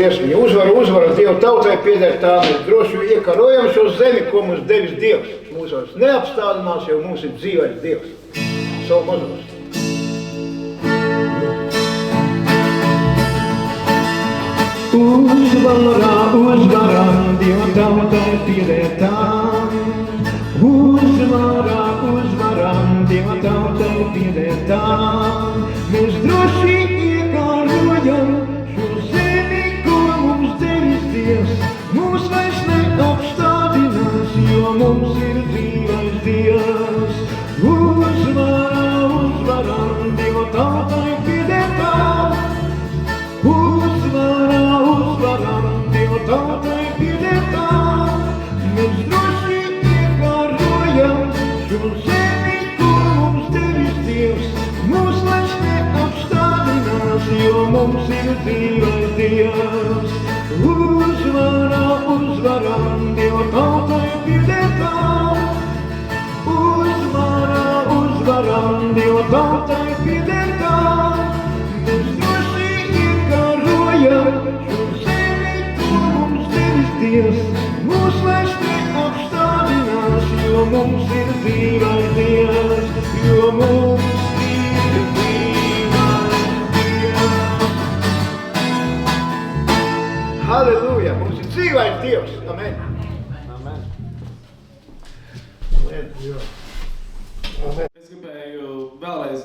paldies. Viņa uzvara Dievu tautai pieder tā. Mēs droši iekarojam šo zemi, ko mums devis Dievs. Mūsos neapstādinās, jo mums ir dzīvais Dievs. Savu mazos. Uzvara, Dieva tautai pieder tā. Uzvara, Dieva tautai pieder tā. Mēs droši iekārojam šo zemi, ko mums devis Dievs. Mūs vairs neapstādinās, jo mums ir dzīvais Dievs. Uzvara, Dieva tautai pieder tā. Uzvara, Dieva tautai pieder tā. Mēs droši iekārojam šo zemi, ko mums devis Dievs. Mūs vairs neapstādinās, jo mums ir dzīvais Dievs. Uzvara, Dieva tautai pieder tā. Uzvara, Dieva tautai pieder tā. Mēs droši iekārojam šo zemi, ko mums devis Dievs. Mūs vairs neapstādinās, jo mums ir dzīvais Dievs. Jo mums ir dzīvais Dievs. Halleluja! Mums ir dzīvais Dievs. Amen. Amen. Amen. Amen. Es gribēju vēlreiz,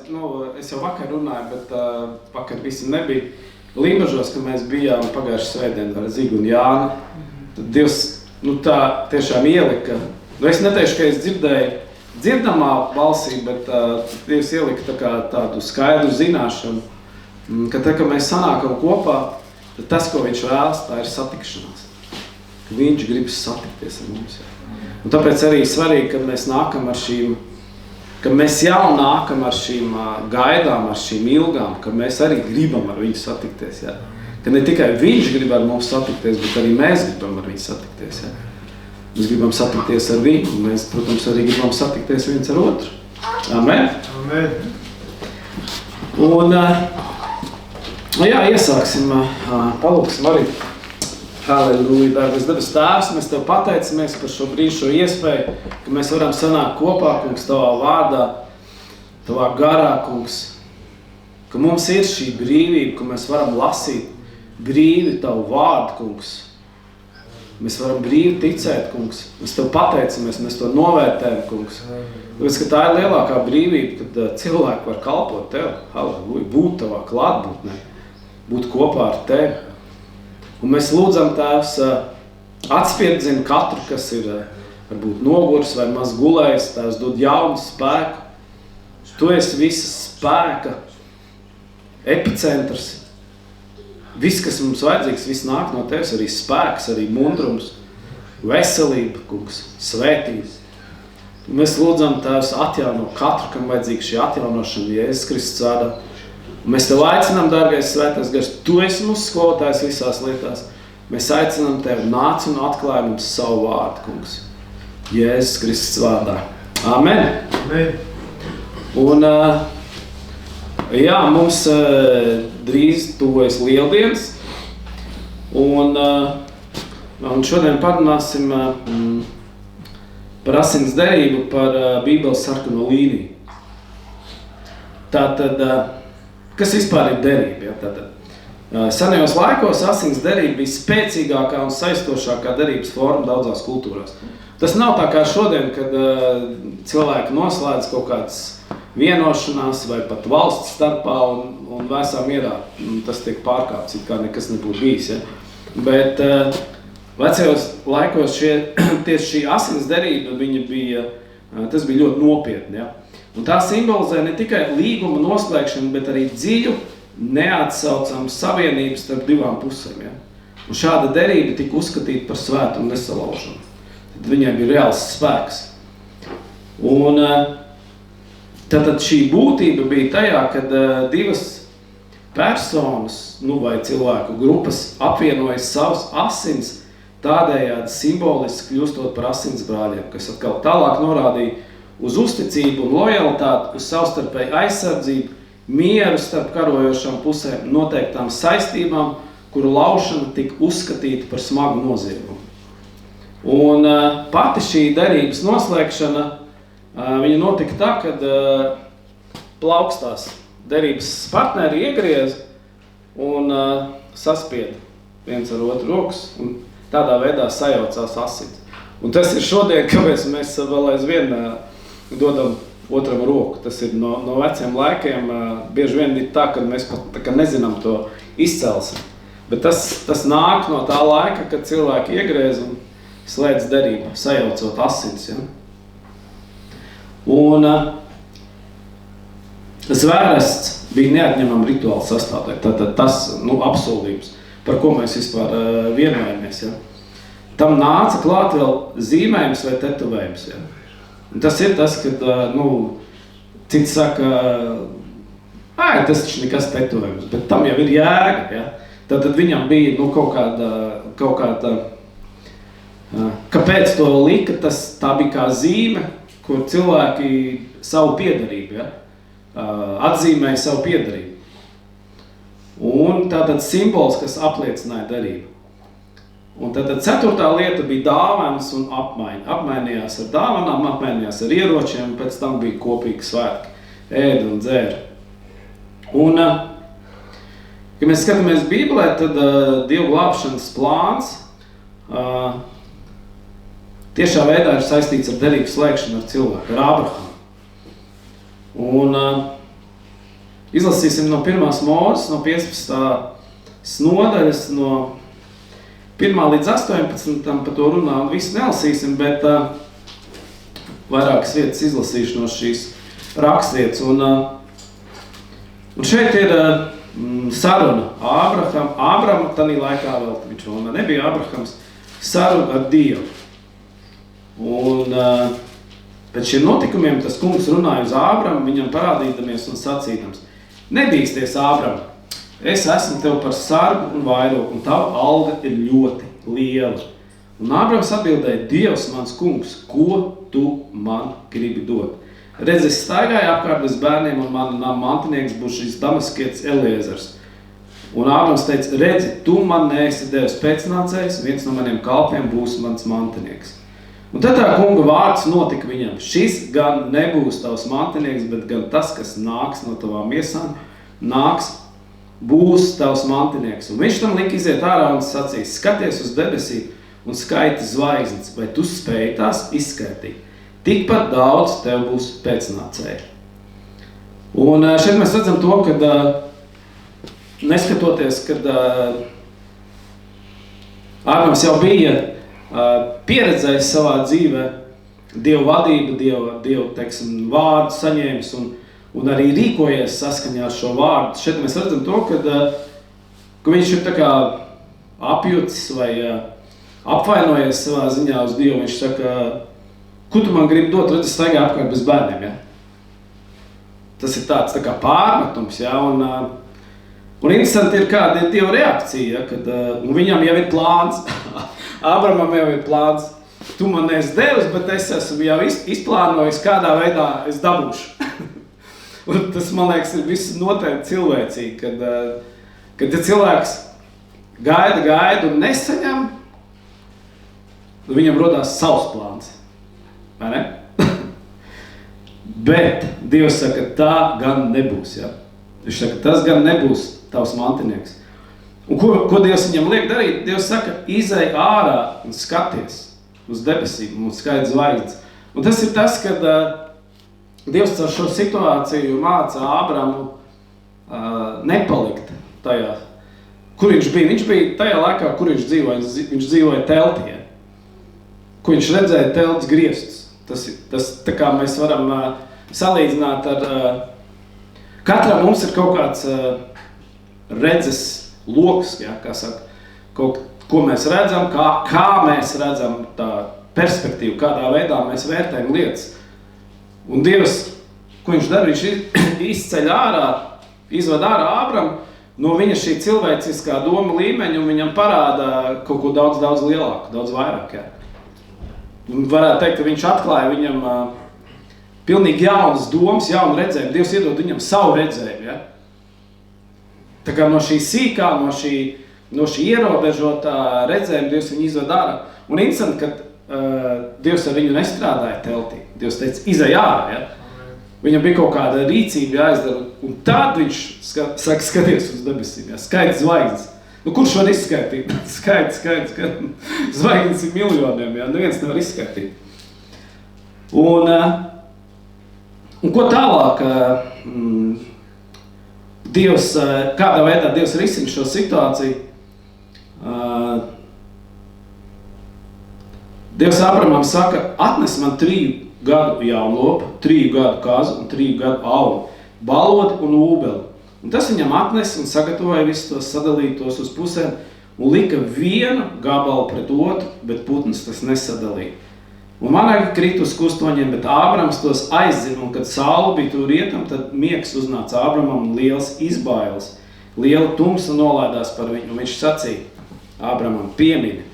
es jau vakar runāju, bet vakar visi nebija. Limbažos, kad mēs bijām pagājušā svētdien ar Zigu un Jāni, tad Dievs tā tiešām ielika. Es neteikšu, ka es dzirdēju dzirdamā balsī, bet Dievs ielika tādu skaidru zināšanu, ka tad, kad mēs sanākam kopā, tad tas, ko viņš vēlas, tā ir satikšanās. Ka viņš grib satikties ar mums. Un tāpēc arī svarīgi, kad mēs nākam ar šīm, ka mēs jau nākam ar šīm gaidām, ar šīm ilgām, ka mēs arī gribam ar viņu satikties. Ja? Ka ne tikai viņš grib ar mums satikties, bet arī mēs gribam ar viņu satikties. Ja? Mēs gribam satikties ar viņu, un mēs, protams, arī gribam satikties viens ar otru. Amen? Amen. Un, iesāksim, palūksim arī. Halleluja, dārgais debes Tēvs, mēs Tev pateicamies par šo brīžu, šo iespēju, ka mēs varam sanākt kopā, kungs, Tavā vārdā, Tavā garā, kungs, ka mums ir šī brīvība, ka mēs varam lasīt brīvi Tavu vārdu, kungs. Mēs varam brīvi ticēt, kungs. Mēs Tev pateicamies, mēs to novērtējam, kungs. Tāpēc, ka tā ir lielākā brīvība, kad cilvēki var kalpot Tev, halleluja, būt Tavā klātbūtnē, būt kopā ar Tevi. Un mēs lūdzam, Tēvs, atspierdzini katru, kas ir varbūt noguris vai maz gulējis, Tēvs dod jaunu spēku. Tu esi visas spēka epicentrs. Viss, kas mums vajadzīgs, viss nāk no Tevis, arī spēks, arī mundrums, veselība, kungs, svētības. Un mēs lūdzam, Tēvs, atjauno katru, kam vajadzīga šī atjaunošana Jēzus Kristus vārdā. Un mēs Tev aicinām, dārgais svētais gars, Tu esi mūsu skolotājs visās lietās. Mēs aicinām Tev, nāc un atklāj mums savu vārdu, kungs. Jēzus Kristus vārdā. Amen. Amen. Un, mums drīz tuvojas Lieldienas. Un šodien parunāsim par asins derību, par Bībeles sarkano līniju. Tātad, kas vispār ir derība? Ja? Tātad, senajos laikos asins derība bija spēcīgākā un saistošākā derības forma daudzās kultūrās. Tas nav tā kā šodien, kad cilvēki noslēdz kaut kādas vienošanās vai pat valsts starpā un vēsā mierā tas tiek pārkāpts, it kā nekas nebūtu bijis. Ja? Bet vecajos laikos tieši šī asins derība, tas bija ļoti nopietni. Ja? Un tā simbolizē ne tikai līguma noslēgšanu, bet arī dziļu, neatsaucamu savienību starp divām pusēm. Ja? Un šāda derība tika uzskatīta par svētu un nesalaužamu. Tad viņai bija reāls spēks. Un tātad šī būtība bija tajā, kad divas personas, vai cilvēku grupas apvienojas savus asins, tādējādi simboliski kļūstot par asinsbrāļiem, kas atkal tālāk norādīja uz uzticību un lojalitāti, uz savstarpēju aizsardzību, mieru starp karojošām pusēm, noteiktām saistībām kuru laušana tika uzskatīta par smagu noziegumu. Un pati šī derības noslēgšana, viņa notika tā, kad plaukstās derības partneri iegriez un saspied viens ar otru rokas un tādā veidā sajaucās asins. Un tas ir šodien, kāpēc mēs vēl aizvien dodam otram roku. Tas ir no veciem laikiem. Bieži vien ir tā, ka mēs pat tā, nezinām to izcelsmi. Bet tas nāk no tā laika, kad cilvēki iegriez un slēdz derību, sajaucot asins. Ja? Un zvērests bija neatņemama rituāla sastāvdaļa. Tātad tas apsolījums, par ko mēs vispār vienojamies. Ja? Tam nāca klāt vēl zīmējums vai tetovējums. Ja? Un tas ir tas, kad cits saka, tas taču nekas tetovējums, bet tam jau ir jēga. Ja? Tātad viņam bija kaut kāda kāpēc to lika, tā bija kā zīme, kur cilvēki savu piederību, ja? Atzīmēja savu piederību. Un tātad simbols, kas apliecināja derību. Un tātad 4. lieta bija dāvanas un apmaiņa. Apmainījās ar dāvanām, apmainījās ar ieročiem, pēc tam bija kopīgi svētki, ēda un dzēra. Un, ja mēs skatāmies Bībelē, tad Dieva glābšanas plāns tiešā veidā ir saistīts ar derības slēgšanu ar cilvēku, ar Ābrahamu. Un izlasīsim no 1. Mūzes, no 15. nodaļas, no 1. līdz 18. par to runā, un visu nelasīsim, bet vairākas vietas izlasīšu no šīs rakstvietas. Un šeit ir saruna Ābrama, tanī laikā vēl, viņš vēl nebija Ābrahams, saruna ar Dievu. Un pēc šiem notikumiem tas kungs runāja uz Ābramu, viņam parādīdamies un sacīdams: Nebīsties, Ābram, es esmu tev par sargu un vairogu, un tava alga ir ļoti liela. Un Ābrams atbildēja: Dievs, mans kungs, ko tu man gribi dot? Redz, es staigāju apkārt bez bērniem, un mana mantinieks būs šis damaskietis Eliezers. Un Ābrams teica: Redzi, tu man neesi devis pēcnācējs, viens no maniem kalpiem būs mans mantinieks. Un tad tā kunga vārds notika viņam: Šis gan nebūs tavs mantinieks, bet gan tas, kas nāks no tavām miesām, būs tavs mantinieks. Un viņš tam lika iziet ārā un sacīs: Skaties uz debesīm un skaiti zvaigznes, vai tu spēj tās izskaitīt? Tikpat daudz tev būs pēcnācēji. Un šeit mēs redzam to, kad neskatoties, kad Ābrams jau bija pieredzējis savā dzīvē Dievu vadību, Dievu teiksim, vārdu saņēmis un arī rīkojies saskaņā ar šo vārdu. Šeit mēs redzam to, ka viņš ir tā kā apjucis vai apvainojies savā ziņā uz Dievu. Viņš saka: Ko tu man gribi dot? Redz, es staigāju apkārt bez bērniem. Ja? Tas ir tāds tā kā pārmetums. Ja? Un interesanti ir, kāda ir Dieva reakcija, ja? Kad viņam jau ir plāns. Ābramam jau ir plāns. Tu man neesi devis, bet es esmu jau izplānojis, kādā veidā es dabūšu. Un tas, man liekas, ir viss noteikti cilvēcīgi, kad cilvēks gaida un nesaņem, viņam rodās savs plāns. Vai ne? Bet Dievs saka, tā gan nebūs. Ja? Viņš saka, tas gan nebūs tavs mantinieks. Un ko Dievs viņam liek darīt? Dievs saka, izej ārā un skaties uz debesīm un skaidrs zvaigznes. Un tas ir tas, kad Dievs caur šo situāciju māca Ābramu nepalikt tajā, kur viņš bija. Viņš bija tajā laikā, kur viņš dzīvoja. Viņš dzīvoja teltī. Ko viņš redzēja telts griestus. Tas tā kā mēs varam salīdzināt ar... Katram mums ir kaut kāds redzes loks, ja, kā saka, ko mēs redzam, kā mēs redzam tā perspektīvu, kādā veidā mēs vērtējam lietas. Un Dievs, ko viņš dara, viņš izceļ ārā, izved ārā Ābramu no viņa šī cilvēciskā doma līmeņa un viņam parāda kaut ko daudz lielāku, daudz vairāk. Ja. Un varētu teikt, ka viņš atklāja viņam pilnīgi jaunas domas, jaunu redzējumu. Dievs iedod viņam savu redzējumu. Ja. Tā kā no šī sīkā, no šī no šī ierobežotā redzējuma Dievs viņu izved ārā. Un interesanti, ka Dievs ar viņu nestrādāja teltī. Dievs teica, izej ārā, ja? Viņam bija kaut kāda rīcība jāizdara, un tad viņš saka, skaties uz debesīm, ja? Skaidrs zvaigznes. Nu, kurš var izskaitīt? Skaidrs. Zvaigznes ir miljoniem, ja? Neviens nevar izskaitīt. Un ko tālāk Dievs, kādā veidā Dievs risina šo situāciju? Dievs Ābramam saka, atnes man 3 gadu jaunlopu, 3 gadu kazu un 3 gadu aulu, balodi un ūbeli. Un tas viņam atnes un sagatavoja visus tos sadalītos uz pusēm un lika vienu gabalu pret otru, bet putns tas nesadalīja. Un manāki krīt uz kustoņiem, bet Ābrams tos aizzina, un kad saule bija tur rietam, tad miegs uznāca Ābramam un liels izbailes. Liela tumsa nolaidās par viņu, un viņš sacīja Ābramam, piemini.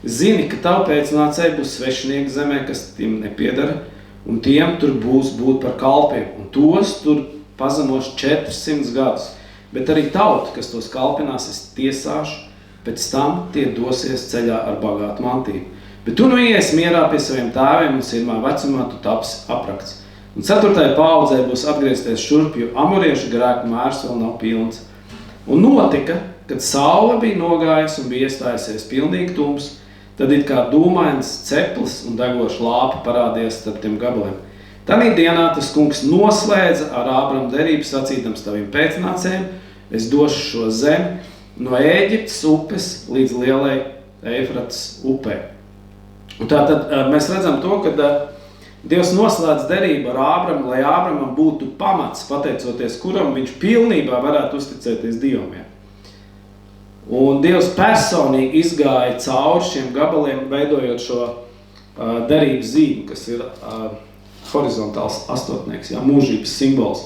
Zini, ka tavu pēcnācēji būs svešinieki zemē, kas tiem nepiedara, un tiem tur būs būt par kalpiem, un tos tur pazemos 400 gadus. Bet arī tauta, kas tos kalpinās, es tiesāšu, pēc tam tie dosies ceļā ar bagātu mantību. Bet tu nu ies mierā pie saviem tēviem, un sirmā vecumā tu tapsi aprakts. Un 4. paaudzē būs atgriezties šurp, jo amoriešu grēku mērs vēl nav pilns. Un notika, kad saule bija nogājusi un bija iestājusies pilnīgi tums, tad it kā dūmains ceplis un degoša lāpa parādījās starp tiem gabaliem. Tanī dienā tas kungs noslēdza ar Ābramu derību sacīdams taviem pēcnācējiem, es došu šo zemi no Ēģiptes upes līdz lielai Eifrates upē. Un tātad mēs redzam to, ka Dievs noslēdz derību ar Ābramu, lai Ābramam būtu pamats, pateicoties kuram viņš pilnībā varētu uzticēties Dievam. Un Dievs personīgi izgāja cauri šiem gabaliem, veidojot šo derības zīmi, kas ir horizontāls astotnieks, mūžības simbols,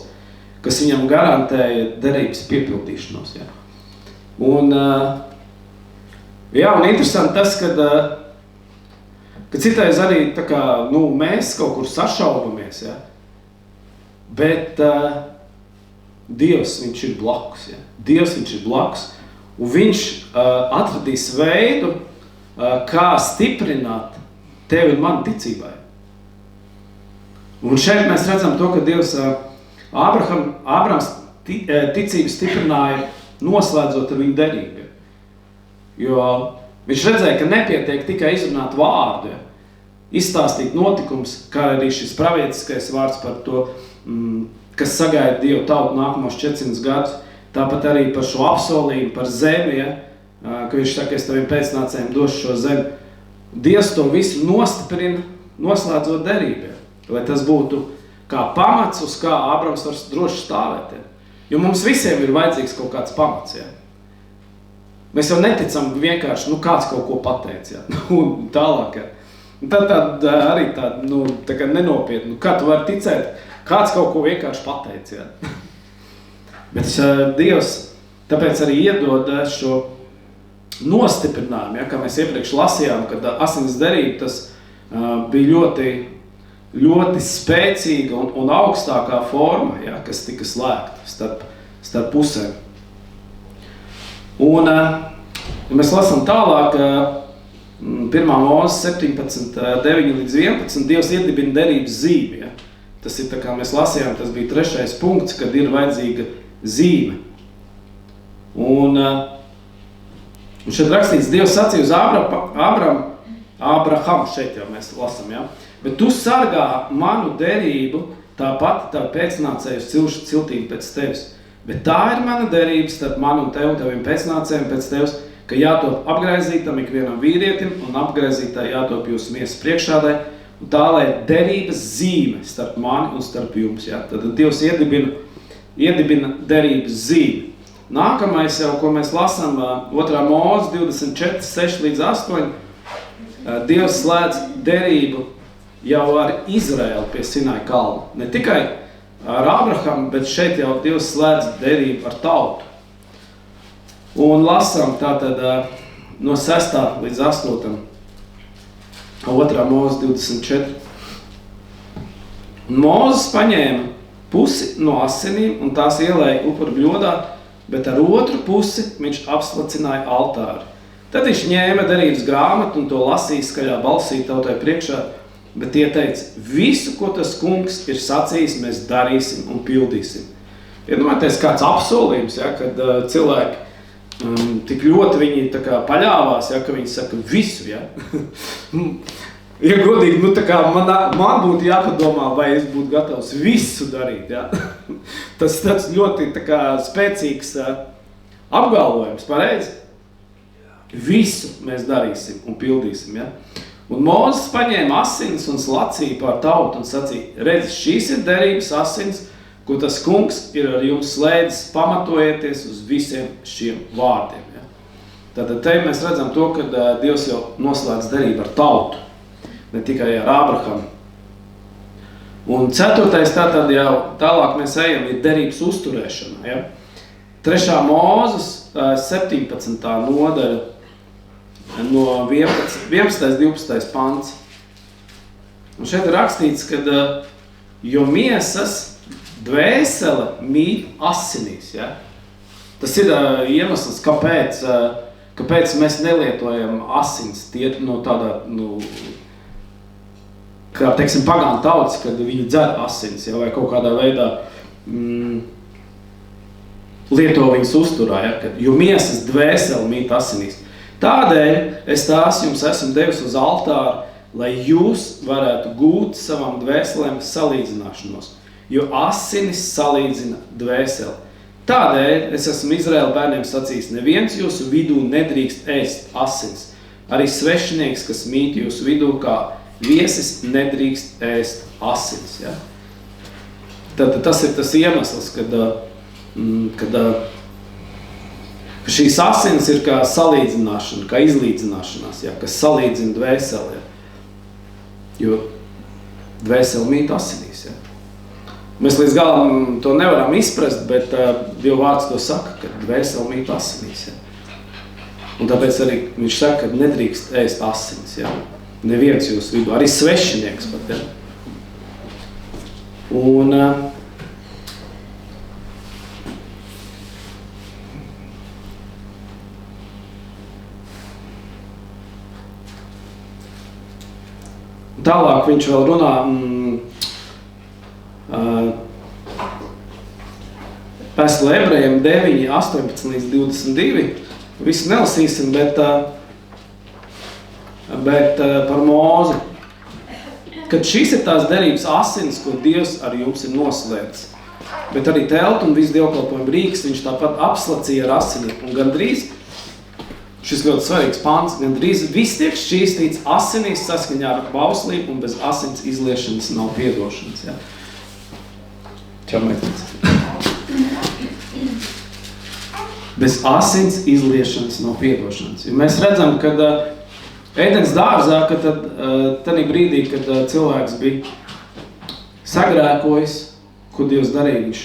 kas viņam garantēja derības piepildīšanos. Un interesanti tas, ka citais arī tā kā, mēs kaut kur sašaubamies, bet Dievs, viņš ir blakus. Dievs, viņš ir blakus, un viņš atradīs veidu, kā stiprināt tevi un mani ticībai. Un šeit mēs redzam to, ka Dievs Ābrams ticību stiprināja noslēdzot ar viņu derību. Jo viņš redzēja, ka nepietiek tikai izrunāt vārdu, izstāstīt notikums, kā arī šis pravietiskais vārds par to, kas sagaida Dievu tautu nākamos 400 gadus, tāpat arī par šo apsolījumu, par zemi, ka viņš saka, es taviem pēcnācējiem došu šo zemi. Dievs to visu nostiprina, noslēdzot derību, lai tas būtu kā pamats, uz kā Ābrams var droši stāvēt. Jo mums visiem ir vajadzīgs kaut kāds pamats. Mēs jau neticam vienkārši, kāds kaut ko pateic, un tālāk. Un tad arī tā kā nenopietni, kā tu vari ticēt, kāds kaut ko vienkārši pateic. Bet Dievs tāpēc arī iedod šo nostiprinājumu, kā mēs iepriekš lasījām, kad asins derība tas bija ļoti, ļoti spēcīga un augstākā forma, kas tika slēgta starp pusēm. Un, ja mēs lasām tālāk, 1. Mūzes 17, 9 līdz 11, Dievs iedibina derības zīmi. Tas ir, tā kā mēs lasījām, tas bija 3. punkts, kad ir vajadzīga zīme. Un šeit rakstīts, Dievs sacīja uz Ābraham, šeit jau mēs lasām, bet tu sargā manu derību, tāpat tavu pēcnācēju cilšu ciltību pēc tevis. Bet tā ir mana derība starp manu un tevi un taviem pēcnācējiem pēc tevis, ka jātop apgraizītam ikvienam vīrietim un apgraizītā jātop jūsu miesas priekšādai, un tā, lai derības zīme starp mani un starp jums. Tad Dievs iedibina derības zīme. Nākamais jau, ko mēs lasām, 2. Mūzes 24, 6 līdz 8, Dievs slēdz derību jau ar Izraēlu pie Sinai kalna. Ne tikai ar Ābrahamu, bet šeit jau Dievs slēdz derību ar tautu. Un lasām tātad no 6. līdz 8. 2. Mūzes 24. Un Mūzes paņēma pusi no asinīm un tās ielēja upuru bļodā bet ar otru pusi viņš apslacināja altāri. Tad viņš ņēma derības grāmatu un to lasīja skaļā balsī tautai priekšā, bet tie teica, visu, ko tas kungs ir sacījis, mēs darīsim un pildīsim. Iedomājieties, kāds apsolījums, ja, kad cilvēki tik ļoti viņi tā kā paļāvās, ja, ka viņi saka visu, ja. Ja godīgi, tā kā man būtu jāpadomā, vai es būtu gatavs visu darīt, ja. Tas ļoti tā kā spēcīgs apgalvojums, pareizi? Visu mēs darīsim un pildīsim, ja. Un Mūzes paņēma asins un slacīja pār tautu un sacīja, redz, šīs ir derības asins, ko tas kungs ir ar jums slēdzis, pamatojieties uz visiem šiem vārdiem. Ja? Tātad te mēs redzam to, ka Dievs jau noslēdz derību ar tautu, ne tikai ar Ābrahamu. Un 4. tātad jau tālāk mēs ejam, ir derības uzturēšana. Ja? 3. Mūzes 17. nodaļa no 11. 12. pants. Un šeit ir rakstīts, ka jo miesas dvēsele mīt asinīs, ja? Tas ir iemesls, kāpēc mēs nelietojam asins, tie no tādā, kā teiksim pagānu tautas, kad viņi dzer asins, ja? Vai kaut kādā veidā lieto viņas uzturā, ja? Kad, jo miesas dvēsele mīt asinīs. Tādēļ es tās jums esmu devis uz altāru, lai jūs varētu gūt savam dvēselēm salīdzināšanos. Jo asinis salīdzina dvēseli. Tādēļ es esmu Izraēla bērniem sacījis, neviens jūsu vidū nedrīkst ēst asins. Arī svešinieks, kas mīt jūsu vidū, kā viesis, nedrīkst ēst asins. Ja? Tad tas ir tas iemesls, kad šīs asins ir kā salīdzināšana, kā izlīdzināšanās, ja? Kas salīdzina dvēseli. Ja? Jo dvēseli mīt asinīs. Ja? Mēs līdz galam to nevaram izprast, bet Dieva vārds to saka, ka dvēseli mīt asinīs. Ja? Un tāpēc arī viņš saka, ka nedrīkst ēst asins. Ja? Neviens jūsu vidū, arī svešinieks pat. Ja? Un tālāk viņš vēl runā Vēstule Ebrejiem 9, 18 līdz 22. Visu nelasīsim, bet par Mūzi. Kad šīs ir tās derības asins, ko Dievs ar jums ir noslēdzis. Bet arī teltu un visu dievkalpojumu rīks viņš tāpat apslacīja ar asiniem. Un gandrīz, šis ļoti svarīgs pants, gandrīz viss tiek šķīstīts asinīs saskaņā ar bauslību un bez asins izliešanas nav piedošanas. Ja? Čau, meitnes. Bez asins izliešanas nav piedošanas. Ja mēs redzam, kad Ēdens dārzā, kad tādā brīdī, kad cilvēks bija sagrēkojis, ko Dievs darīja, viņš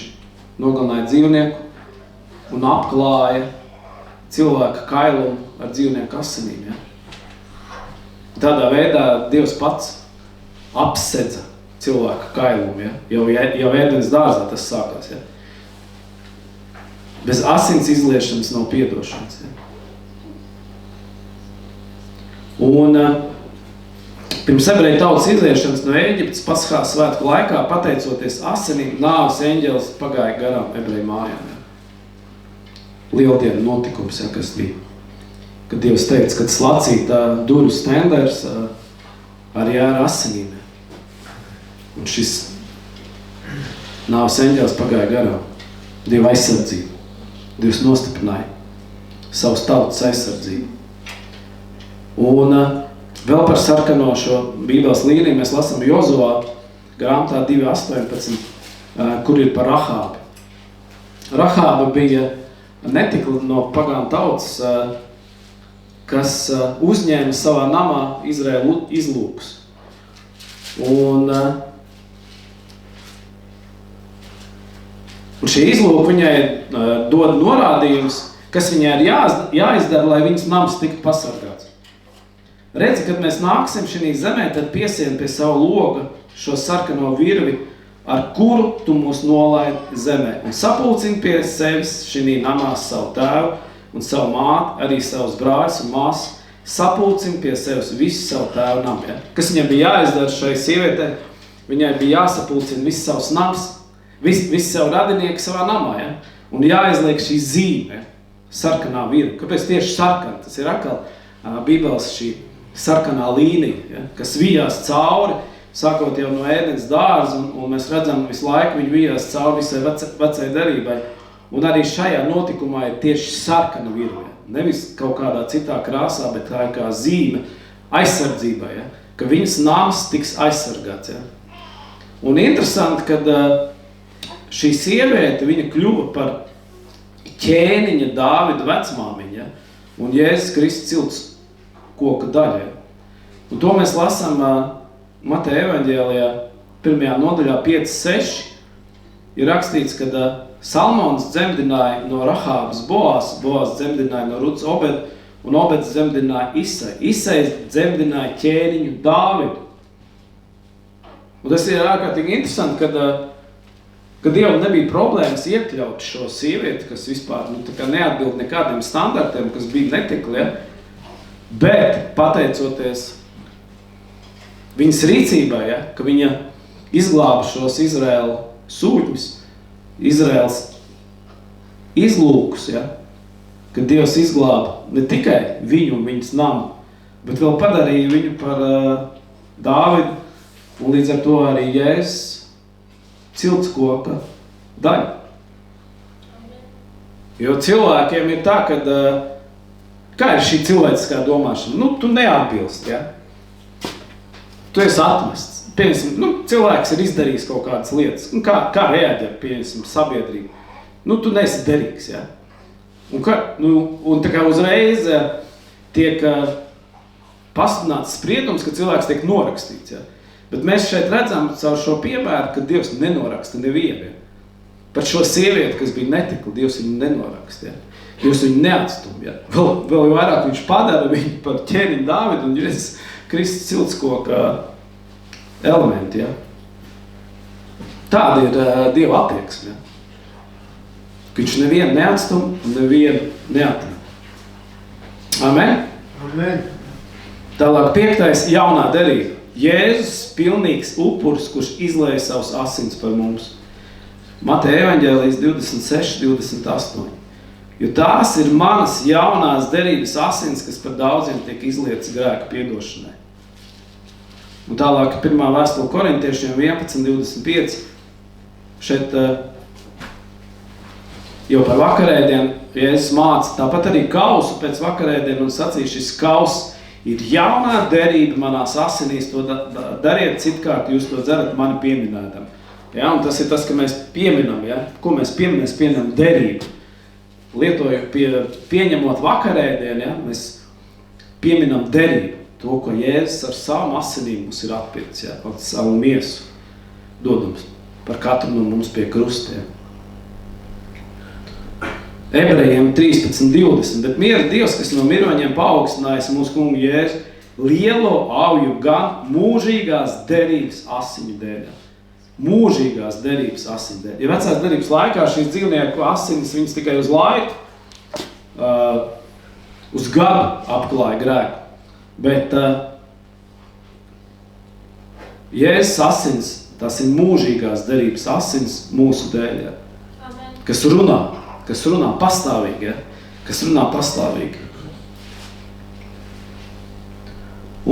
nogalināja dzīvnieku un apklāja cilvēka kailumu ar dzīvnieku asinīm. Ja? Tādā veidā Dievs pats apsedza cilvēka kailumu. Ja? Jau Ēdens dārzā tas sākās. Ja? Bez asins izliešanas nav piedošanas. Ja? Un pirms ebreju tautas izliešanas no Ēģiptes Paskā svētku laikā, pateicoties asinīm, nāves eņģelis pagāja garām ebreju mājām. Ja? Lieldienu notikums, ja, kas bija. Kad Dievs teica, kad slacīja duru stenders arī ar asinīm. Un šis nāves eņģelis pagāja garām. Dieva aizsardzību. Dievs nostiprināja savas tautas aizsardzību. Un vēl par sarkano šo Bībeles līniju mēs lasām Jozuvā grāmatā 2.18, kur ir par Rahābi. Rahāba bija netika no pagānu tautas, kas uzņēma savā namā Izraēlu izlūkus. Un šie izlūki viņai dod norādījumus, kas viņai ir jāizdara, lai viņas nams tiktu pasargāts. Redzi, kad mēs nāksim šī zemē, tad piesien pie savu loga šo sarkano virvi ar kuru tu mūs nolaidi zemē, un sapulcini pie sevis šī namā savu tēvu un savu māti, arī savus brāļus un māsas, sapulcini pie sevis visu savu tēvu namu. Ja? Kas viņai bija jāizdara šai sievietē? Viņai bija jāsapulcina viss savus nams, visi savu radinieki savā namā. Ja? Un jāizliek šī zīme, sarkanā vira. Kāpēc tieši sarkana? Tas ir atkal Bībeles šī sarkanā līnija, ja? Kas vijās cauri, sākot jau no ēdens dārza, un mēs redzam visu laiku viņu vijās cauri visai vecai derībai. Un arī šajā notikumā ir tieši sarkana vira. Ja? Nevis kaut kādā citā krāsā, bet tā ir kā zīme aizsardzībai, ja? Ka viņas nams tiks aizsargāts. Ja? Un interesanti, kad šī sieviete, viņa kļuva par ķēniņa Dāvida vecmāmiņa, un Jēzus Kristus cilts koka daļa. Un to mēs lasām Mateja evaņģēlijā 1. nodaļā 5-6. Ir rakstīts, kad Salmons dzemdināja no Rahābas Boās, Boās dzemdināja no Ruts Obedu, un Obeds dzemdināja Isai. Isai dzemdināja ķēniņu Dāvidu. Un tas ir ārkārtīgi interesanti, kad Dievam nebija problēmas iekļaut šo sievieti, kas vispār neatbild nekādiem standartiem, kas bija netikli, ja? Bet pateicoties viņas rīcībai, ja? Ka viņa izglāba šos Izraēla sūtņus, Izraēls izlūkus, ja? Kad Dievs izglāba ne tikai viņu un viņas namu, bet vēl padarīja viņu par Dāvidu, un līdz ar to arī Jēzus cilts koka daļa. Jo cilvēkiem ir tā, kad kā ir šī cilvēciskā domāšana? Nu, tu neatbilst, ja? Tu esi atmests. Piemēram, cilvēks ir izdarījis kaut kādas lietas. Un kā reaģē, piemēram, sabiedrība? Nu, tu neesi derīgs, ja? Un tā kā uzreiz tiek pasludināts spriedums, ka cilvēks tiek norakstīts, ja? Bet mēs šeit redzam caur šo piemēru, ka Dievs nenoraksta nevienu. Par šo sievieti, kas bija netikla, Dievs viņu nenoraksta. Ja? Dievs viņu neatstum. Ja? Vēl vairāk viņš padara viņu par ķēniņu Dāvidu un Jēzus Kristus ciltskoka elementi. Ja? Tāda ir Dieva attieksme. Ja? Viņš nevienu neatstum un nevienu neatņem. Amen? Amen. Tālāk 5. jaunā derība. Jēzus pilnīgs upuris, kurš izlēja savus asins par mums. Mateja evaņģēlijas 26-28. Jo tās ir manas jaunās derības asins, kas par daudziem tiek izlietas grēka piedošanai. Un tālāk 1. vēstule Korintiešiem 11-25. Šeit jau par vakarēdienu Jēzus māca, tāpat arī kausu pēc vakarēdienu un sacīja, šis kauss ir jaunā derība manās asinīs, to dariet citkārt, jūs to dzerat mani pieminētam. Ja, un tas ir tas, ka mēs pieminam, ja? Ko mēs pieminam? Mēs pieminam derību. Lietoju pieņemot vakarēdienu, ja? Mēs pieminam derību. To, ko Jēzus ar savām asinīm mums ir atpircis, ja? Ar savu miesu dodams par katru no mums pie krustiem. Ebrejiem 13:20, bet miera Dievs, kas no miroņiem paaugstinājis mūsu kungu Jēzu, lielo auju gan mūžīgās derības asiņu dēļ. Mūžīgās derības asiņu dēļ. Ja vecās derības laikā šīs dzīvnieku asiņas, viņas tikai uz laiku, uz gadu apklāja grēku. Bet Jēzus asins, tas ir mūžīgās derības asins mūsu dēļ, ja? Kas runā pastāvīgi, ja? Kas runā pastāvīgi.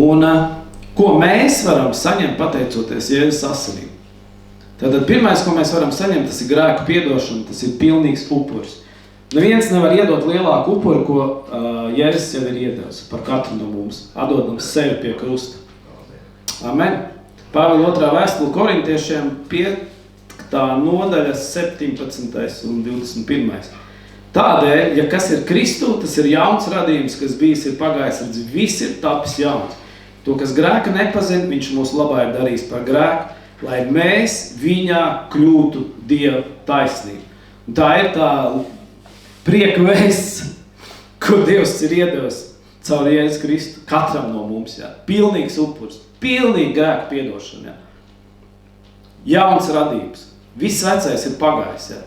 Un ko mēs varam saņemt pateicoties Jēzus asinīm? Tātad pirmais, ko mēs varam saņemt, tas ir grēku piedošana, tas ir pilnīgs upuris. Neviens nevar iedot lielāku upuri, ko Jēzus jau ir iedevis par katru no mums, atdodams sevi pie krusta. Amen. Pāvila 2. vēstule Korintiešiem 5. nodaļa 17. un 21. Tādēļ, ja kas ir Kristū, tas ir jauns radījums, kas bijis ir pagājis, redz, viss ir tapis jauns. To, kas grēka nepazina, viņš mūs labā ir darījis par grēku, lai mēs viņā kļūtu Dieva taisnību. Un tā ir tā prieka vēsts, ko Dievs ir iedevis caur Jēzus Kristu katram no mums. Jā. Pilnīgs upuris, pilnīgi grēka piedošana. Jā. jauns radības. Viss vecais ir pagājis. Ja?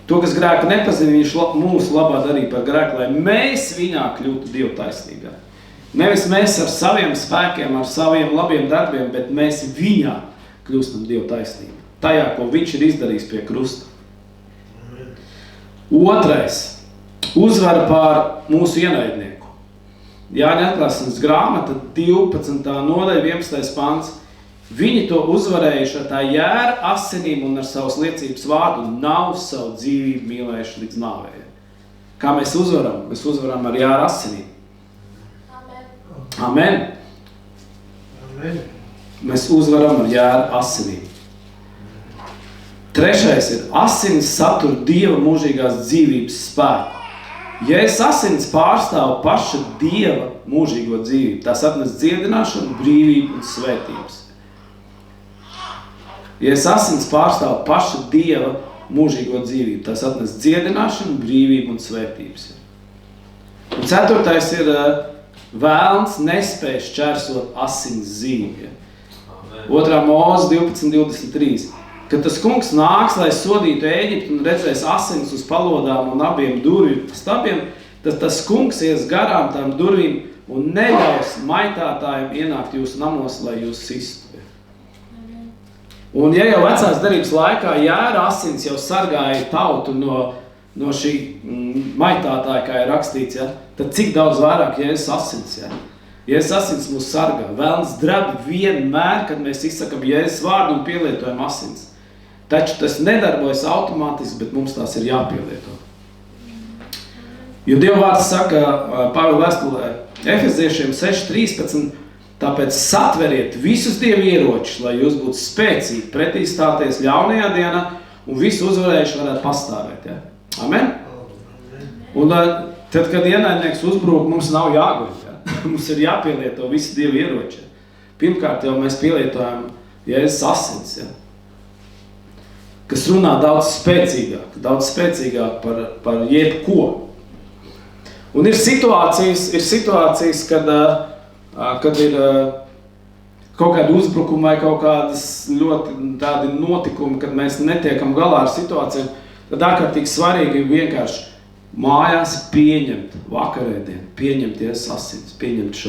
To, kas grēku nepazina, viņš mūsu labā darīja par grēku, lai mēs viņā kļūtu Dievu taisnīgā. Nevis mēs ar saviem spēkiem, ar saviem labiem darbiem, bet mēs viņā kļūstam Dievu taisnīgi. Tajā, ko viņš ir izdarījis pie krusta. Otrais. Uzvara pār mūsu ienaidnieku. Jāņa atklāsmes grāmata 12. nodaļa 11. pants. Viņi to uzvarējuši ar tā jēra asinīm un ar savas liecības vārdu nav savu dzīvību mīlējuši līdz nāvei. Kā mēs uzvaram? Mēs uzvaram ar jēra asinīm. Amen. Amen. Mēs uzvaram ar jēra asinīm. Trešais ir asinis satur Dieva mūžīgās dzīvības spēku. Ja es asins pārstāvu paša Dieva mūžīgo dzīvību, tās atnes dziedināšanu, brīvību un svētības. Ja es asins pārstāvu paša Dieva mūžīgo dzīvību, tas atnes dziedināšanu, brīvību un svētības. Un ceturtais ir vēlns nespēj šķērsot asins zīmi. 2. Mūzes 12.23. Kad tas kungs nāks, lai sodītu Ēģiptu un redzēs asins uz palodām un abiem durvju stabiem, tad tas kungs ies garām tām durvīm un neļaus maitātājiem ienākt jūsu namos, lai jūs sistu. Un ja jau vecās derības laikā jēra asins jau sargāja tautu no šī maitātāja, kā ir rakstīts, ja, tad cik daudz vairāk Jēzus asins, ja? Jēzus asins mūs sargā. Vēlns drab vienmēr, kad mēs izsakam Jēzus vārdu un pielietojam asins. Taču tas nedarbojas automātiski, bet mums tās ir jāpielieto. Jo Dieva vārds saka Pāvila vēstulē Efeziešiem 6.13, tāpēc satveriet visus Dieva ieročus, lai jūs būtu spēcīgi pretī stāties ļaunajā dienā un visu uzvarējuši varētu pastāvēt. Ja? Amen? Un tad, kad ienaidnieks uzbrūk, mums nav jāguļ. Ja? Mums ir jāpielieto visi Dieva ieroči. Pirmkārt jau mēs pielietojam Jēzus asins, ja? Kas runā daudz spēcīgāk par jebko. Un ir situācijas, kad ir kaut kādi uzbrukumi vai kaut kādas ļoti tādi notikumi, kad mēs netiekam galā ar situācijām, tad ārkārtīgi svarīgi ir vienkārši mājās pieņemt vakarēdienu, pieņemt Jēzus asins, pieņemt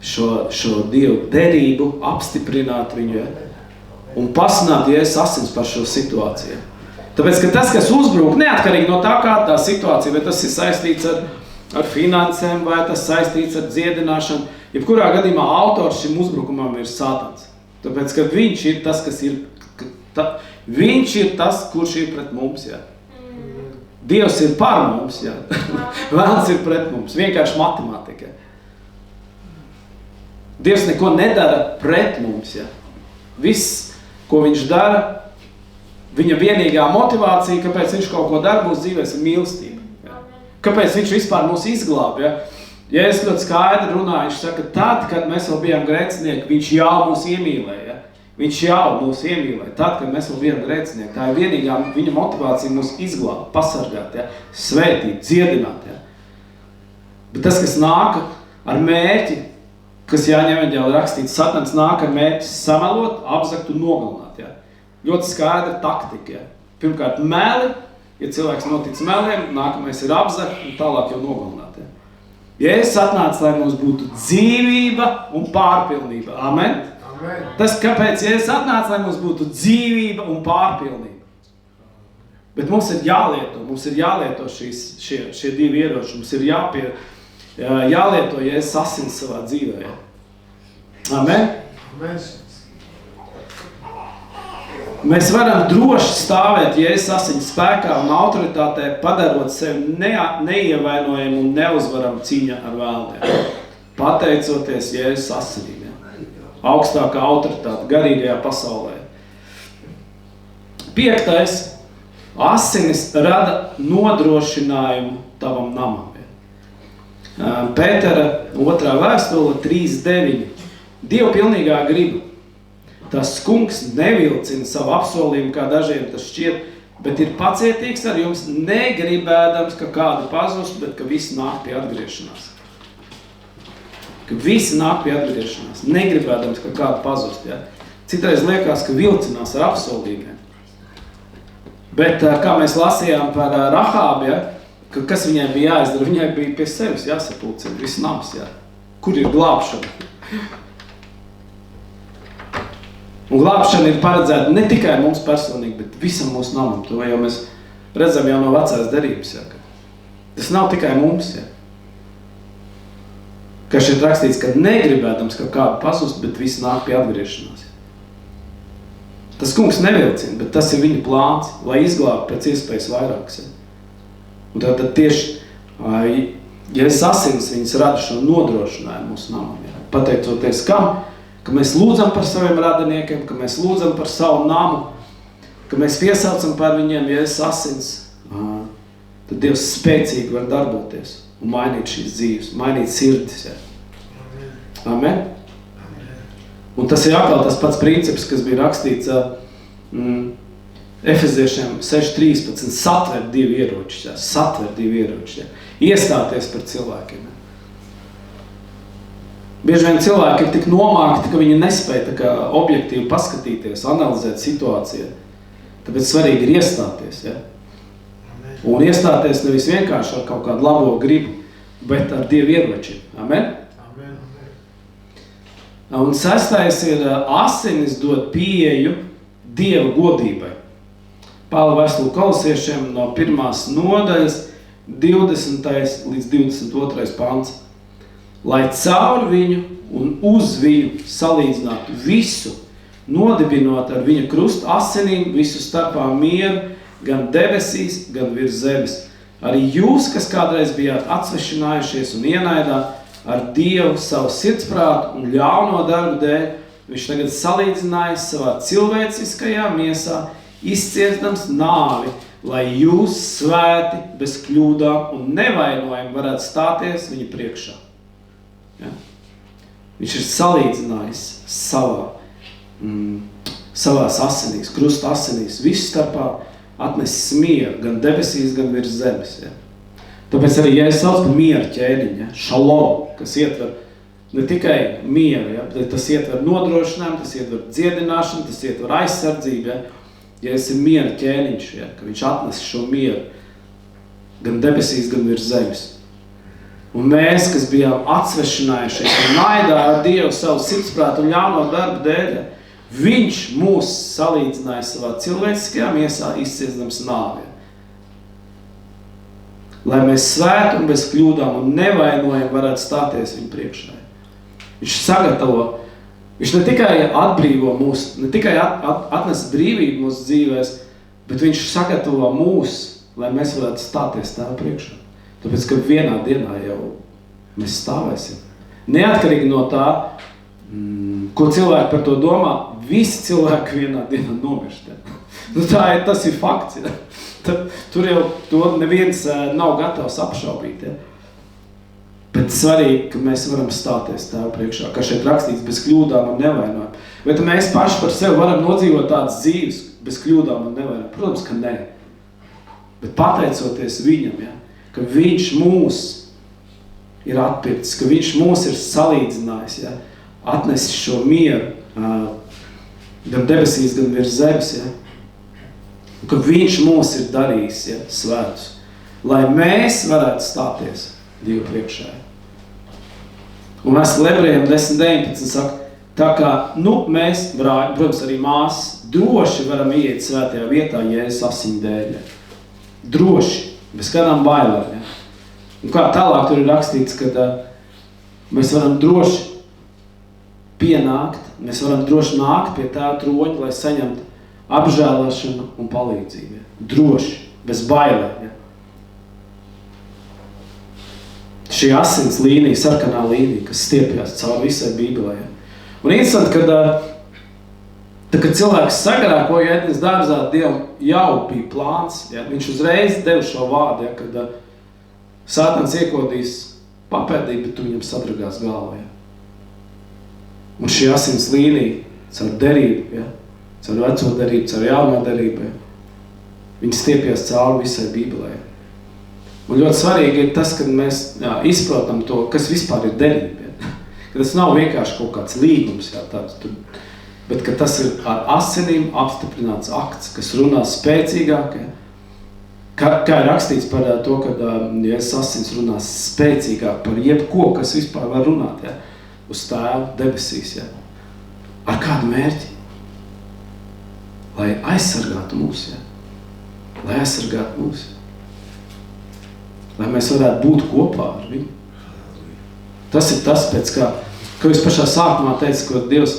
šo Dievu derību, apstiprināt viņu, ja? Un pasināt Jēzus asins par šo situāciju. Tāpēc, ka tas, kas uzbruk, neatkarīgi no tā, kā tā situācija, vai tas ir saistīts ar finansēm, vai tas saistīts ar dziedināšanu, jebkurā gadījumā autors šim uzbrukumam ir Sātans. Tāpēc, ka viņš ir tas, viņš ir tas, kurš ir pret mums, ja. Dievs ir par mums, ja. Vēlns ir pret mums, vienkārši matemātika. Dievs neko nedara pret mums, ja. Viss, ko viņš dara, viņa vienīgā motivācija, kāpēc viņš kaut ko dara mūsu dzīvēs, ir mīlestība. Ja. Kāpēc viņš vispār mūs izglāb, ja. Ja es ļoti skaidri runāju, viņš saka, tad, kad mēs vēl bijām grēcinieki, viņš jau mūs iemīlēja. Ja? Viņš jau mūs iemīlēja. Tad, kad mēs vēl bijām grēcinieki, tā ir vienīgā viņa motivācija mūs izglābt, pasargāt, ja? Svētīt, dziedināt. Ja? Bet tas, kas nāk ar mērķi, kas Jāņa evaņģēlī rakstīts, Satans nāk ar mērķi samelot, apzakt un nogalināt. Ja? Ļoti skaidra taktika. Ja? Pirmkārt, meli, ja cilvēks notic meliem, nākamais ir apzakt un tālāk jau nogalināt. Ja? Jēzus atnāca, lai mums būtu dzīvība un pārpilnība. Amen? Amen. Tas, kāpēc Jēzus atnāca, lai mums būtu dzīvība un pārpilnība. Bet mums ir jālieto šie divi ieroči. Mums ir jālieto Jēzus asins savā dzīvē. Ja? Amen? Amen. Mēs varam droši stāvēt Jēzus asins spēkā un autoritātē, padarot sevi neievainojumu un neuzvaram cīņā ar vēlniem. Pateicoties Jēzus asinīm. Ja? Augstākā autoritāte garīgajā pasaulē. 5. Asinis rada nodrošinājumu tavam namam. Ja? Pētera 2. vēstule 3.9. Dievu pilnīgā griba. Tas kungs nevilcina savu apsolījumu, kā dažiem tas šķiet, bet ir pacietīgs ar jums, negribēdams, ka kādi pazust, bet ka visi nāk pie atgriešanās. Ka visi nāk pie atgriešanās, negribēdams, ka kādi pazust. Ja? Citreiz liekas, ka vilcinās ar apsolījumiem. Bet, kā mēs lasījām par Rahābu, ja, kas viņai bija jāizdara, viņai bija pie sevis jāsapulcina, viss nams, ja. Kur ir glābšana? Un glābšana ir paredzēta ne tikai mums personīgi, bet visam mūsu namam. To jau mēs redzam jau no vecās derības, ja. Tas nav tikai mums, ja. Kā šeit rakstīts, ka negribēdams, ka kādu pazust, bet visi nāk pie atgriešanās. Tas kungs nevilcina, bet tas ir viņa plāns, lai izglābtu pēc iespējas vairākas. Ja? Un tad tieši, ja es asins viņas rada šo nodrošinājumu mūsu namam, ja? Pateicoties kam, ka mēs lūdzam par saviem radiniekiem, ka mēs lūdzam par savu namu, ka mēs piesaucam par viņiem, ja es asins, tad Dievs spēcīgi var darboties un mainīt šīs dzīves, mainīt sirdis. Ja? Amen. Un tas ir atkal tas pats princips, kas bija rakstīts Efeziešiem 6.13, satver divi ieroči, ja? Satver divi ieroči, ja? Iestāties par cilvēkiem. Ja? Bieži vien cilvēki ir tik nomākti, ka viņi nespēja tā kā objektīvi paskatīties, analizēt situāciju. Tāpēc svarīgi ir iestāties. Ja? Un iestāties nevis vienkārši ar kaut kādu labo gribu, bet ar Dievu ieročiem. Amen? Un 6. ir asinis dod pieeju Dieva godībai. Pāvila vēstule Kolosiešiem no 1. nodaļas 20. līdz 22. pants. Lai caur viņu un uz viņu salīdzinātu visu, nodibinot ar viņa krusta asinīm visu starpā mieru, gan debesīs, gan virs zemes. Arī jūs, kas kādreiz bijāt atsvešinājušies un ienaidā, ar Dievu savu sirdsprātu un ļauno darbu dēļ, viņš tagad salīdzinājis savā cilvēciskajā miesā, izciestams nāvi, lai jūs svēti, bez kļūdām un nevainojami varētu stāties viņa priekšā. Ja? Viņš ir salīdzinājis savās asinīs, krusta asinīs, visu starpā atnesis mieru, gan debesīs, gan virs zemes. Ja? Tāpēc arī, ja es sauc par miera ķēdiņu, ja? Šalom, kas ietver ne tikai mieru, ja? Bet tas ietver nodrošinājumu, tas ietver dziedināšanu, tas ietver aizsardzību. Ja? Ja es ir miera ķēdiņš, ja? Ka viņš atnes šo mieru gan debesīs, gan virs zemes. Un mēs, kas bijām atsvešinājušies un naidā ar Dievu savu sirdsprātu un ļauno darbu dēļ, ja? Viņš mūs salīdzināja savā cilvēciskajā miesā, izciestams nāvi. Lai mēs svētu un bez kļūdām un nevainojam varētu stāties viņa priekšā. Viņš sagatavo, viņš ne tikai atbrīvo mūs, ne tikai atnes brīvību mūsu dzīvēs, bet viņš sagatavo mūs, lai mēs varētu stāties tā priekšā. Tāpēc, ka vienā dienā jau mēs stāvēsim. Neatkarīgi no tā, ko cilvēki par to domā, visi cilvēki vienā dienā nomirst. Nu, tas ir fakts. Ja? Tur jau to neviens nav gatavs apšaubīt. Ja? Bet svarīgi, ka mēs varam stāties Tēva priekšā, kā šeit rakstīts, bez kļūdām un nevainojam. Bet mēs paši par sevi varam nodzīvot tādas dzīves bez kļūdām un nevainojam? Protams, ka nē. Bet pateicoties viņam, ja? Ka viņš mūs ir atpircis, ka viņš mūs ir salīdzinājis, ja? Atnesis šo mieru gan debesīs, gan virs zemes, ja? Ka viņš mūs ir darījis, ja? Svētus, lai mēs varētu stāties Dievu priekšā. Un vēstule Ebrejiem 10.19 saka, tā kā, mēs, brāļi, protams, arī māsas, droši varam iet svētajā vietā, Jēzus asiņu dēļ. Ja? Droši, bez kādām bailēm. Ja? Un kā tālāk tur ir rakstīts, ka mēs varam droši pienākt, mēs varam droši nākt pie tā troņa, lai saņemtu apžēlošanu un palīdzību. Ja? Droši, bez bailēm. Ja? Šī asins līnija, sarkanā līnija, kas stiepjās caur visai Bībelē. Ja? Un interesanti, kad cilvēks sagrēkoja Edens dārzā, Dievam jau bija plāns. Ja? Viņš uzreiz deva šo vārdu, ja? Kad Sātans iekodīs papēdīt, bet tu viņam sadragās galvu. Ja? Un šī asins līnija caur derību, ja? Caur veco derību, caur jauno derību, ja? Viņi stiepjās cauri visai Bībelē. Ja? Un ļoti svarīgi ir tas, kad mēs izprotam to, kas vispār ir derība. Ja? Ka tas nav vienkārši kaut kāds līgums, ja? Tāds, bet ka tas ir ar asinīm apstiprināts akts, kas runā spēcīgāk. Kā ir rakstīts par to, ka Jēzus asins runās spēcīgāk par jebko, kas vispār var runāt, ja? Uz tēvu debesīs. Ja? Ar kādu mērķi? Lai aizsargātu mūs. Ja? Lai aizsargātu mūs. Lai mēs varētu būt kopā ar viņu. Tas ir tas, pēc kā jūs pašā sākumā teica, ko Dievs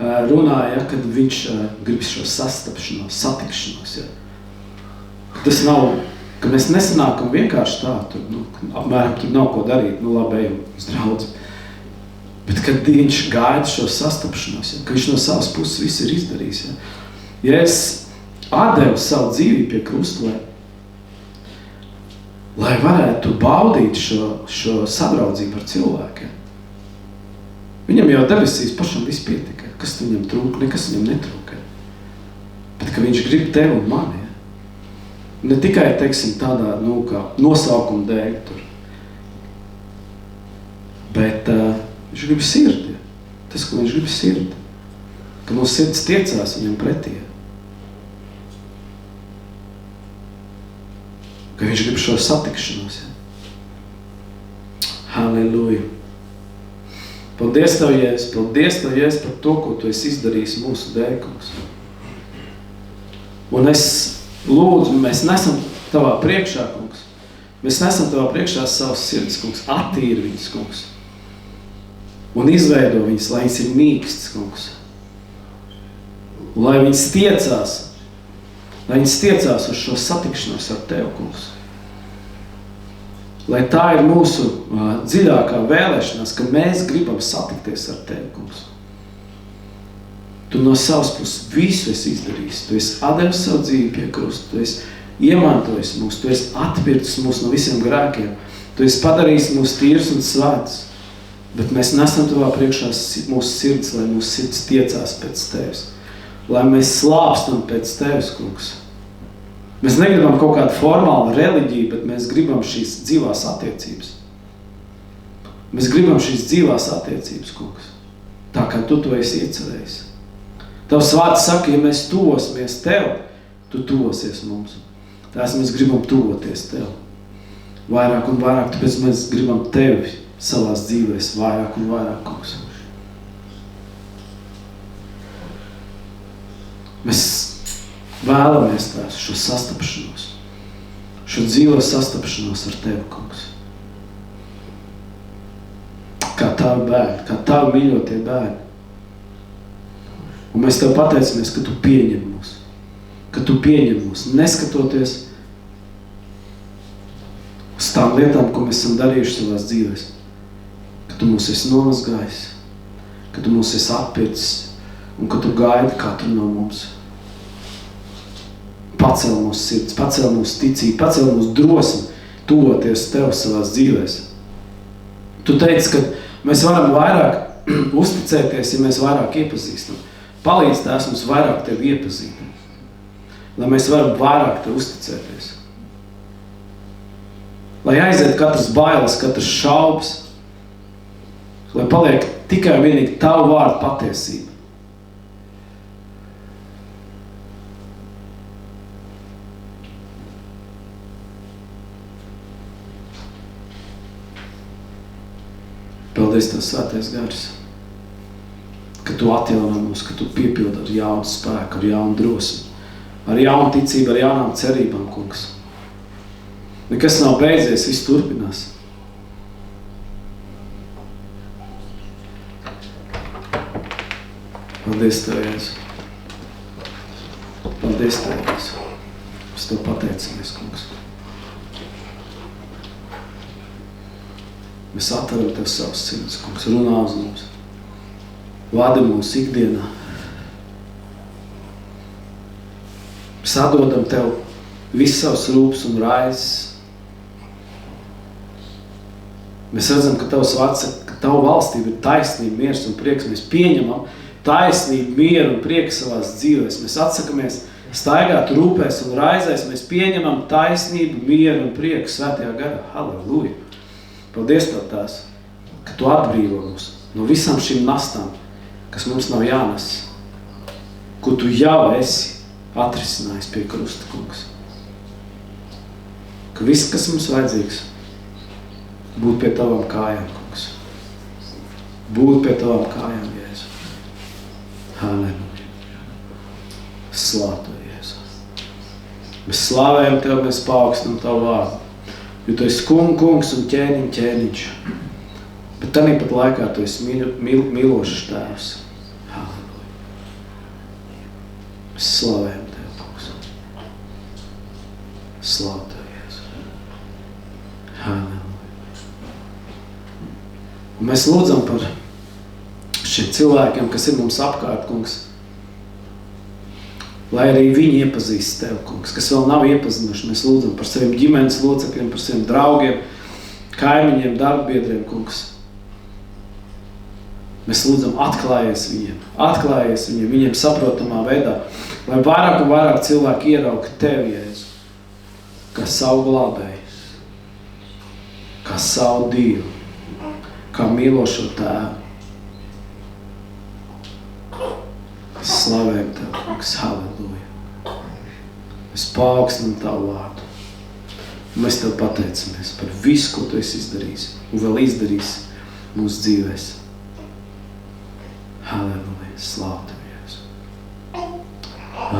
runāja, ja? Kad viņš grib šo sastapšanos, satikšanos. Ja? Tas nav, ka mēs nesanākam vienkārši tā, tur, apmēram tur nav ko darīt, labi, ejam uz draudzi. Bet kad viņš gaida šo sastapšanos, ja, ka viņš no savas puses visu ir izdarījis. Ja, ja es atdevu savu dzīvību pie krusta, lai varētu baudīt šo sadraudzību ar cilvēkiem. Viņam jau debesīs pašam viss pietika, kas viņam trūka, nekas viņam netrūka. Bet ka viņš grib tevi un mani. Ja. Ne tikai, teiksim, tādā, kā nosaukuma dēļ tur. Bet viņš grib sirdi. Tas, ko viņš grib sirdi. Ka mūsu sirds tiecās viņam pretī. Ka viņš grib šo satikšanos. Ja. Halleluja. Paldies Tev, Jēzus. Paldies Tev, Jēzus, par to, ko Tu esi izdarījis mūsu dēļ, kungs. Un es lūdzu, mēs nesam Tavā priekšā, kungs. Mēs nesam Tavā priekšā savas sirds, kungs. Attīri viņas, kungs. Un izveido viņas, lai viņas ir mīkstas, kungs. Lai viņas tiecās uz šo satikšanos ar Tev, kungs. Lai tā ir mūsu dziļākā vēlēšanās, ka mēs gribam satikties ar Tevi, kungs. Tu no savas puses visu esi izdarījis. Tu esi atdevis savu dzīvi pie krusta. Tu esi iemantojis mūs. Tu esi atpircis mūs no visiem grēkiem. Tu esi padarījis mūs tīrs un svēts. Bet mēs nesam Tavā priekšā mūsu sirds, lai mūsu sirds tiecās pēc Tevis. Lai mēs slāpstam pēc Tevis, kungs. Mēs negribam kaut kādu formālu reliģiju, bet mēs gribam šīs dzīvās attiecības. Mēs gribam šīs dzīvās attiecības, kungs. Tā kā Tu to esi iecerējis. Tavs vārds saka, ja mēs tuvosimies Tev, Tu tuvosies mums. Tās mēs gribam tuvoties Tev. Vairāk un vairāk, tāpēc mēs gribam Tevi savās dzīvēs vairāk un vairāk, kungs. Mēs vēlamies tās šo sastapšanos, šo dzīvo sastapšanos ar Tevi, kungs. Kā Tavi bērni, kā Tavi mīļotie bērni. Un mēs Tev pateicamies, ka Tu pieņem mūs. Ka Tu pieņem mūs, neskatoties uz tām lietām, ko mēs esam darījuši savās dzīvēs. Ka Tu mūs esi nomazgājis, ka Tu mūs esi atpircis un ka Tu gaidi katru no mums. Pacel mūsu sirds, pacel mūsu ticību, pacel mūsu drosmi tuvoties Tev savās dzīvēs. Tu teici, ka mēs varam vairāk uzticēties, ja mēs vairāk iepazīstam. Palīdz Tās mums vairāk Tevi iepazīt, lai mēs varam vairāk Tev uzticēties. Lai aiziet katras bailes, katras šaubas, lai paliek tikai vienīgi Tavu vārdu patiesība. Paldies Tev, Svētais Gars, ka Tu atjauno mūs, ka Tu piepildi ar jaunu spēku, ar jaunu drosmi, ar jaunu ticību, ar jaunām cerībām, kungs. Nekas nav beidzies, viss turpinās. Paldies Tev, Jēzus. Paldies Tev, Jēzus. Mēs Tev pateicamies, kungs. Mēs atveram Tev savus sirds, kungs, runā uz mums. Vadi mūsu ikdienā. Mēs atdodam Tev visu savus rūpes un raizes. Mēs redzam, ka Tavs vārds saka, ka Tava valstība ir taisnība, miers un prieks. Mēs pieņemam taisnību, mieru un prieku savās dzīvēs. Mēs atsakamies staigāt rūpēs un raizēs. Mēs pieņemam taisnību, mieru un prieku Svētajā garā. Halleluja! Paldies Tev Tās, ka Tu atbrīvo mūs no visām šīm nastām, kas mums nav jānes. ko tu jau esi atrisinājis pie krusta, kungs. Ka viss, kas mums vajadzīgs, būt pie tavām kājām, kungs. Būt pie tavām kājām, Jēzu. Halleluja. Slāto, Jēzu. Mēs slavējam tev, mēs paaugstinam tavu vārdu. Jo tu esi kungs un ķēniņš. Bet tāpat laikā tu esi mīlošs tēvs. Halleluja. Mēs slavējam tev, kungs. Slavu tev, Jēzu. Halleluja. Un mēs lūdzam par šiem cilvēkiem, kas ir mums apkārt, kungs. Lai arī viņi iepazīst tev, kungs, kas vēl nav iepazinuši. Mēs lūdzam par saviem ģimenes locekļiem, par saviem draugiem, kaimiņiem, darbbiedriem, kungs. Mēs lūdzam atklājies viņiem, viņiem saprotamā veidā, lai vairāk un vairāk cilvēki ierauga tevi, Jēzu, kā savu glābēju, kā savu Dievu, kā mīlošo tēvu. Slavējam tev, kungs, halleluja. Mēs paaugstinam tavu vārdu. Un mēs tev pateicamies par visu, ko tu esi izdarījis un vēl izdarījis mūsu dzīvēs. Halleluja, slavu tev, Jēzu.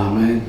Amen.